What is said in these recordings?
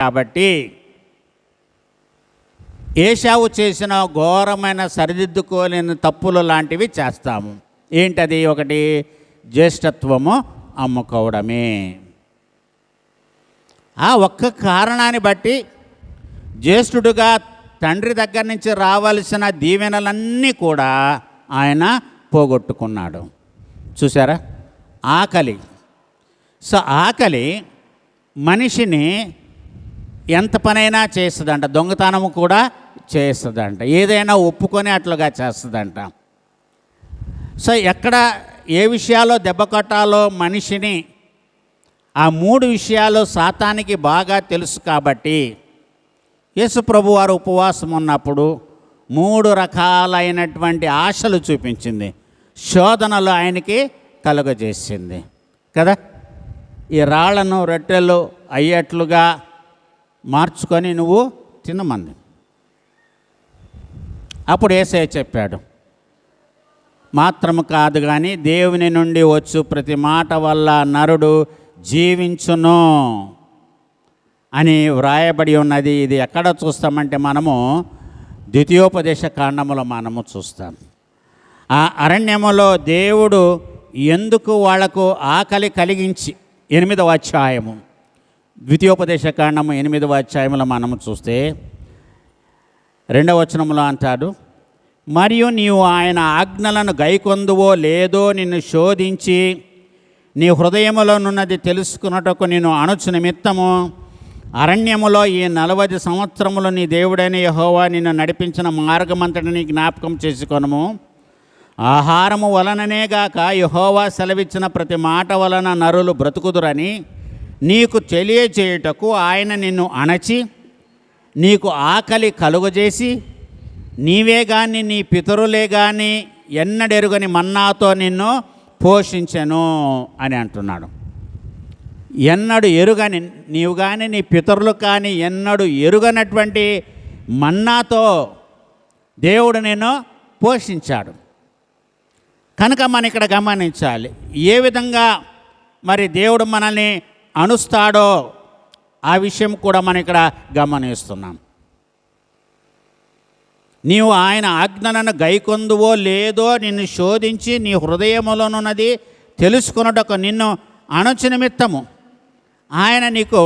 కాబట్టి ఏశావు చేసిన ఘోరమైన సరిదిద్దుకోలేని తప్పులు లాంటివి చేస్తాము. ఏంటది? ఒకటి, జ్యేష్ఠత్వము అమ్ముకోవడమే. ఆ ఒక్క కారణాన్ని బట్టి జ్యేష్ఠుడుగా తండ్రి దగ్గర నుంచి రావాల్సిన దీవెనలన్నీ కూడా ఆయన పోగొట్టుకున్నాడు. చూసారా? ఆకలి. సో ఆకలి మనిషిని ఎంత పనైనా చేస్తుందంట, దొంగతనము కూడా చేస్తుందంట, ఏదైనా ఒప్పుకొని అట్లుగా చేస్తుందంట. సో ఎక్కడ ఏ విషయాల్లో దెబ్బ కొట్టాలో మనిషిని, ఆ 3 విషయాలు సాతానికి బాగా తెలుసు. కాబట్టి యేసు ప్రభు వారు ఉపవాసం ఉన్నప్పుడు 3 రకాలైనటువంటి ఆశలు చూపించింది, శోధనలు ఆయనకి కలుగజేసింది కదా. ఈ రాళ్లను రొట్టెలు అయ్యేట్లుగా మార్చుకొని నువ్వు తినమంది. అప్పుడు యేసయ్య చెప్పాడు, మాత్రము కాదు కానీ దేవుని నుండి వచ్చు ప్రతి మాట వల్ల నరుడు జీవించును అని వ్రాయబడి ఉన్నది. ఇది ఎక్కడ చూస్తామంటే మనము ద్వితీయోపదేశ కాండములో మనము చూస్తాం. ఆ అరణ్యములో దేవుడు ఎందుకు వాళ్లకు ఆకలి కలిగించి 8వ అధ్యాయము, ద్వితీయోపదేశ కాండము 8వ అధ్యాయంలో మనము చూస్తే 2వ వచనంలో అంటాడు, మరియు నీవు ఆయన ఆజ్ఞలను గైకొందువో లేదో నిన్ను శోధించి నీ హృదయములోనున్నది తెలుసుకున్నటకు నిన్ను అణుచు నిమిత్తము అరణ్యములో ఈ 40 సంవత్సరములు నీ దేవుడైన యెహోవా నిన్ను నడిపించిన మార్గమంతటిని జ్ఞాపకం చేసుకొనుము. ఆహారము వలననే గాక యెహోవా సెలవిచ్చిన ప్రతి మాట వలన నరులు బ్రతుకుదురని నీకు తెలియజేయుటకు ఆయన నిన్ను అణచి నీకు ఆకలి కలుగజేసి నీవే గాని నీ పితరులే గాని ఎన్నడెరుగని మన్నాతో నిన్ను పోషించెను అని అంటున్నాడు. ఎన్నడు ఎరుగని, నీవు కానీ నీ పితరులు కానీ ఎన్నడు ఎరుగనటువంటి మన్నాతో దేవుడు నిన్ను పోషించాడు. కనుక మనం ఇక్కడ గమనించాలి, ఏ విధంగా మరి దేవుడు మనల్ని అణుస్తాడో ఆ విషయం కూడా మనం ఇక్కడ గమనిస్తున్నాం. నీవు ఆయన ఆజ్ఞలను గైకొందువో లేదో నిన్ను శోధించి నీ హృదయములోనున్నది తెలుసుకున్నటకు నిన్ను అణుచు నిమిత్తము ఆయన నీకు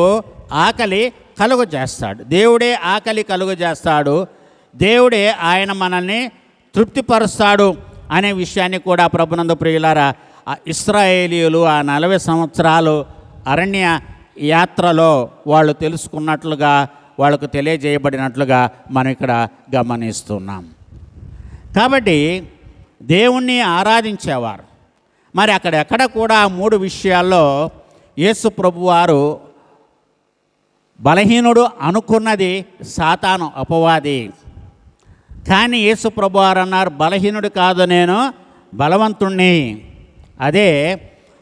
ఆకలి కలుగజేస్తాడు. దేవుడే ఆకలి కలుగజేస్తాడు, దేవుడే ఆయన మనల్ని తృప్తిపరుస్తాడు అనే విషయాన్ని కూడా ప్రభునందు ప్రియులారా ఇశ్రాయేలీయులు ఆ 40 సంవత్సరాలు అరణ్య యాత్రలో వాళ్ళు తెలుసుకున్నట్లుగా, వాళ్ళకు తెలియజేయబడినట్లుగా మనం ఇక్కడ గమనిస్తున్నాం. కాబట్టి దేవుణ్ణి ఆరాధించేవారు. మరి అక్కడెక్కడ కూడా 3 విషయాల్లో యేసు ప్రభువారు బలహీనుడు అనుకున్నది సాతాను, అపవాది. కానీ యేసు ప్రభువారు అన్నారు, బలహీనుడు కాదు నేను బలవంతుణ్ణి. అదే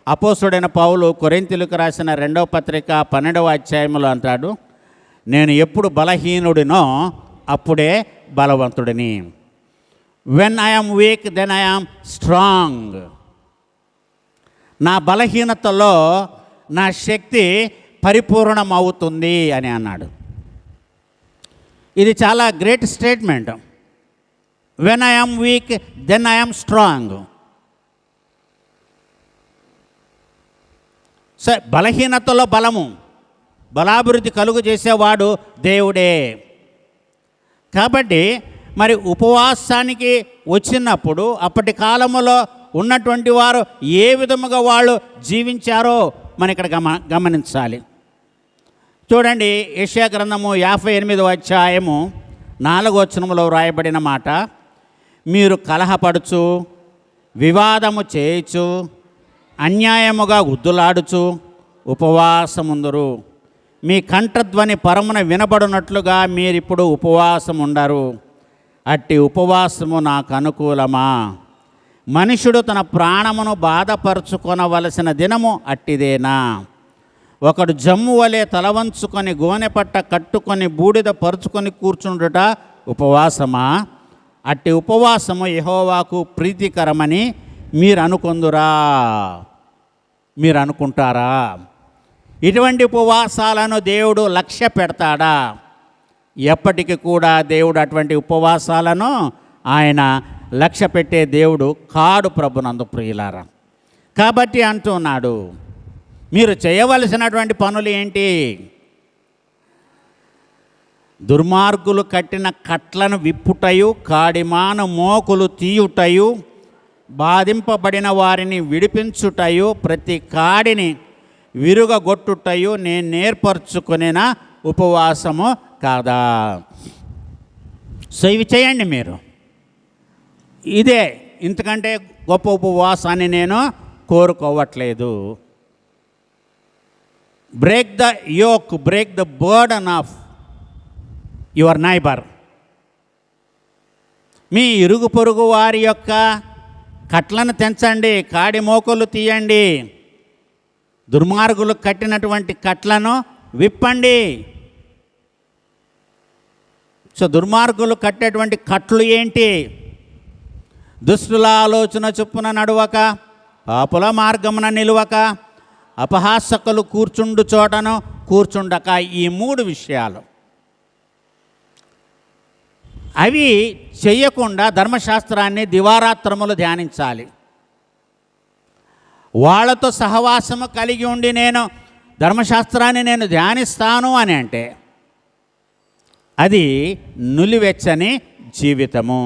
అపోస్తుడైన పౌలు కొరింథీయులకు రాసిన 2వ పత్రిక 12వ అధ్యాయంలో అంటాడు, నేను ఎప్పుడు బలహీనుడినో అప్పుడే బలవంతుడిని. When I'm weak then I'm strong. నా బలహీనతలో నా శక్తి పరిపూర్ణమవుతుంది అని అన్నాడు. ఇది చాలా great statement. When I'm weak then I'm strong. So బలహీనతలో బలము, బలాభివృద్ధి కలుగు చేసేవాడు దేవుడే. కాబట్టి మరి ఉపవాసానికి వచ్చినప్పుడు అప్పటి కాలంలో ఉన్నటువంటి వారు ఏ విధముగా వాళ్ళు జీవించారో మనం ఇక్కడ గమనించాలి. చూడండి, యెషయా గ్రంథము 58వ అధ్యాయము 4వ వచనములో వ్రాయబడిన మాట, మీరు కలహపడుచు వివాదము చేయుచు అన్యాయముగా గుద్దులాడుచు ఉపవాసముందురు. మీ కంఠధ్వని పరమున వినబడినట్లుగా మీరిప్పుడు ఉపవాసం ఉండరు. అట్టి ఉపవాసము నాకు అనుకూలమా? మనుషుడు తన ప్రాణమును బాధపరుచుకొనవలసిన దినము అట్టిదేనా? ఒకడు జమ్ము వలె తలవంచుకొని గోనెపట్ట కట్టుకొని బూడిద పరుచుకొని కూర్చుండుట ఉపవాసమా? అట్టి ఉపవాసము యెహోవాకు ప్రీతికరమని మీరు అనుకుంటారా? ఇటువంటి ఉపవాసాలను దేవుడు లక్ష్య పెడతాడా? ఎప్పటికీ కూడా దేవుడు అటువంటి ఉపవాసాలను ఆయన లక్ష్య పెట్టే దేవుడు కాడు ప్రభునందు ప్రియులారా. కాబట్టి అంటున్నాడు, మీరు చేయవలసినటువంటి పనులు ఏంటి? దుర్మార్గులు కట్టిన కట్లను విప్పుటయు, కాడిమాను మోకులు తీయుటయు, బాధింపబడిన వారిని విడిపించుటయు, ప్రతి కాడిని విరుగగొట్టుటయు నేను నేర్పరచుకునిన ఉపవాసము కాదా? సో ఇవి చేయండి మీరు. ఇదే, ఇంతకంటే గొప్ప ఉపవాసాన్ని నేను కోరుకోవట్లేదు. Break the yoke, break the burden of your neighbour. మీ ఇరుగు పొరుగు వారి యొక్క కట్లను తెంచండి, కాడి మోకలు తీయండి, దుర్మార్గులు కట్టినటువంటి కట్లను విప్పండి. సో దుర్మార్గులు కట్టేటువంటి కట్లు ఏంటి? దుష్టుల ఆలోచన చొప్పున నడువక, పాపుల మార్గమున నిలువక, అపహాసకులు కూర్చుండు చోటను కూర్చుండక. ఈ 3 విషయాలు అవి చెయ్యకుండా ధర్మశాస్త్రాన్ని దివారాత్రములు ధ్యానించాలి. వాళ్ళతో సహవాసము కలిగి ఉండి నేను ధర్మశాస్త్రాన్ని నేను ధ్యానిస్తాను అని అంటే అది నులివెచ్చని జీవితము.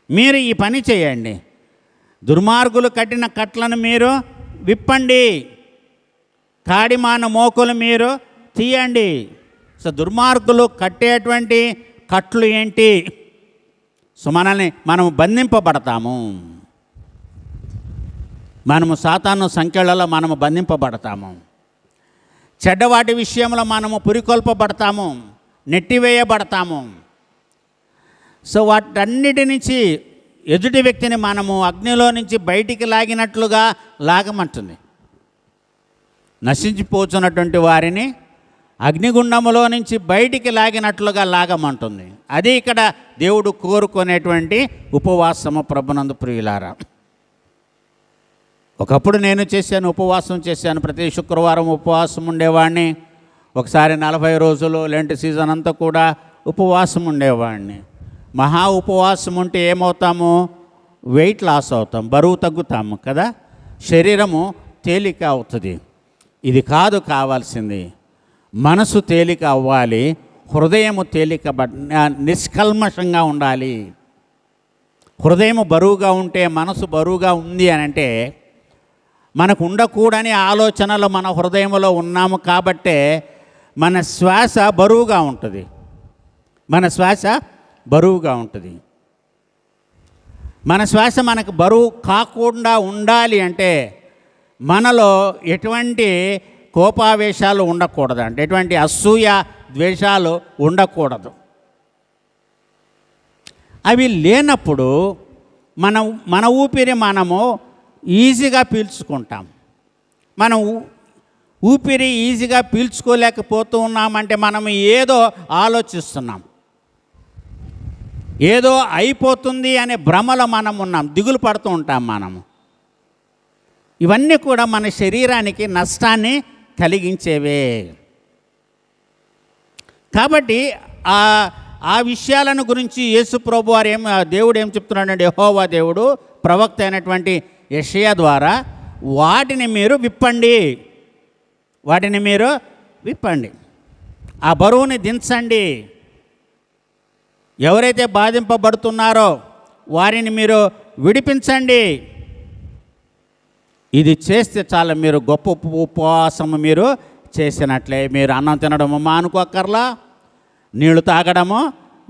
మీరు ఈ పని చేయండి. దుర్మార్గులు కట్టిన కట్లను మీరు విప్పండి, కాడిమాన మోకులు మీరు తీయండి. సో దుర్మార్గులు కట్టేటువంటి కట్లు ఏంటి? సో మనము బంధింపబడతాము. మనము సాతాను సంఖ్యలలో మనము బంధింపబడతాము. చెడ్డవాటి విషయంలో మనము పురికొల్పబడతాము, నెట్టివేయబడతాము. సో వాటన్నిటి నుంచి ఎదుటి వ్యక్తిని మనము అగ్నిలో నుంచి బయటికి లాగినట్లుగా లాగమంటుంది. నశించిపోతున్నటువంటి వారిని అగ్నిగుండములో నుంచి బయటికి లాగినట్లుగా లాగమంటుంది. అది ఇక్కడ దేవుడు కోరుకునేటువంటి ఉపవాసము ప్రభునందు ప్రియులారా. ఒకప్పుడు నేను ఉపవాసం చేశాను. ప్రతి శుక్రవారం ఉపవాసం ఉండేవాడిని. ఒకసారి 40 రోజులు లెంట్ సీజన్ అంతా కూడా ఉపవాసం ఉండేవాడిని. మహా ఉపవాసం ఉంటే ఏమవుతాము? వెయిట్ లాస్ అవుతాం, బరువు తగ్గుతాము కదా, శరీరము తేలిక అవుతుంది. ఇది కాదు కావాల్సింది. మనసు తేలిక అవ్వాలి, హృదయము తేలిక నిష్కల్మషంగా ఉండాలి. హృదయము బరువుగా ఉంటే, మనసు బరువుగా ఉంది అని అంటే మనకు ఉండకూడని ఆలోచనలు మన హృదయంలో ఉన్నాము కాబట్టే మన శ్వాస బరువుగా ఉంటుంది. మన శ్వాస బరువుగా ఉంటుంది. మన శ్వాస మనకు బరువు కాకుండా ఉండాలి అంటే మనలో ఎటువంటి కోపావేశాలు ఉండకూడదు, అంటే ఎటువంటి అసూయ ద్వేషాలు ఉండకూడదు. అవి లేనప్పుడు మన ఊపిరి మనము ఈజీగా పీల్చుకుంటాం. మనం ఊపిరి ఈజీగా పీల్చుకోలేకపోతూ ఉన్నామంటే మనం ఏదో ఆలోచిస్తున్నాం, ఏదో అయిపోతుంది అనే భ్రమలో మనం ఉన్నాం, దిగులు పడుతూ ఉంటాం మనము. ఇవన్నీ కూడా మన శరీరానికి నష్టాన్ని కలిగించేవే. కాబట్టి ఆ విషయాలను గురించి యేసు ప్రభు వారు దేవుడు ఏం చెప్తున్నాడంటే, యెహోవా దేవుడు ప్రవక్త అయినటువంటి యెషయా ద్వారా వాటిని మీరు విప్పండి, వాటిని మీరు విప్పండి, ఆ బరువుని దించండి. ఎవరైతే బాధింపబడుతున్నారో వారిని మీరు విడిపించండి. ఇది చేస్తే చాలా మీరు గొప్ప ఉపవాసము మీరు చేసినట్లే. మీరు అన్నం తినడము మానుకోక్కర్లా, నీళ్లు తాగడము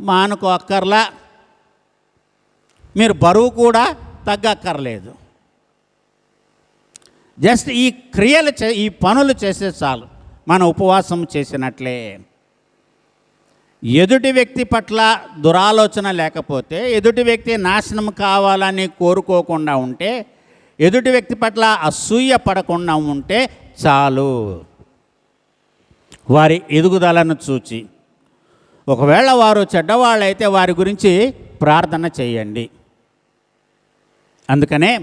మానుకోక్కర్లా, మీరు బరువు కూడా తగ్గక్కర్లేదు. జస్ట్ ఈ క్రియలు ఈ పనులు చేసే చాలు మన ఉపవాసం చేసినట్లే. ఎదుటి వ్యక్తి పట్ల దురాలోచన లేకపోతే, ఎదుటి వ్యక్తి నాశనం కావాలని కోరుకోకుండా ఉంటే, ఎదుటి వ్యక్తి పట్ల అసూయ పడకుండా ఉంటే చాలు. వారి ఎదుగుదలను చూచి, ఒకవేళ వారు చెడ్డవాళ్ళైతే వారి గురించి ప్రార్థన చేయండి. అందుకనే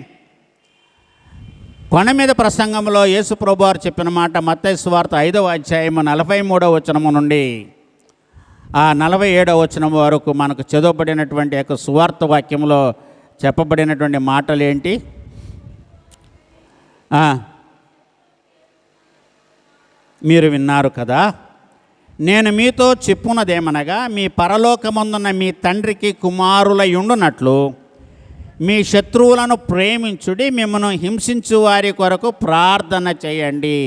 కొండ మీద ప్రసంగంలో యేసు ప్రభువారు చెప్పిన మాట మత్తయి సువార్త 5వ అధ్యాయము 43వ వచనము నుండి ఆ 47వ వచనం వరకు మనకు చదవబడినటువంటి యొక్క సువార్త వాక్యంలో చెప్పబడినటువంటి మాటలు ఏంటి? మీరు విన్నారు కదా. నేను మీతో చెప్పున్నదేమనగా, మీ పరలోకమందున్న మీ తండ్రికి కుమారులయుండునట్లు మీ శత్రువులను ప్రేమించుడి, మిమ్మల్ని హింసించు వారి కొరకు ప్రార్థన చేయండి.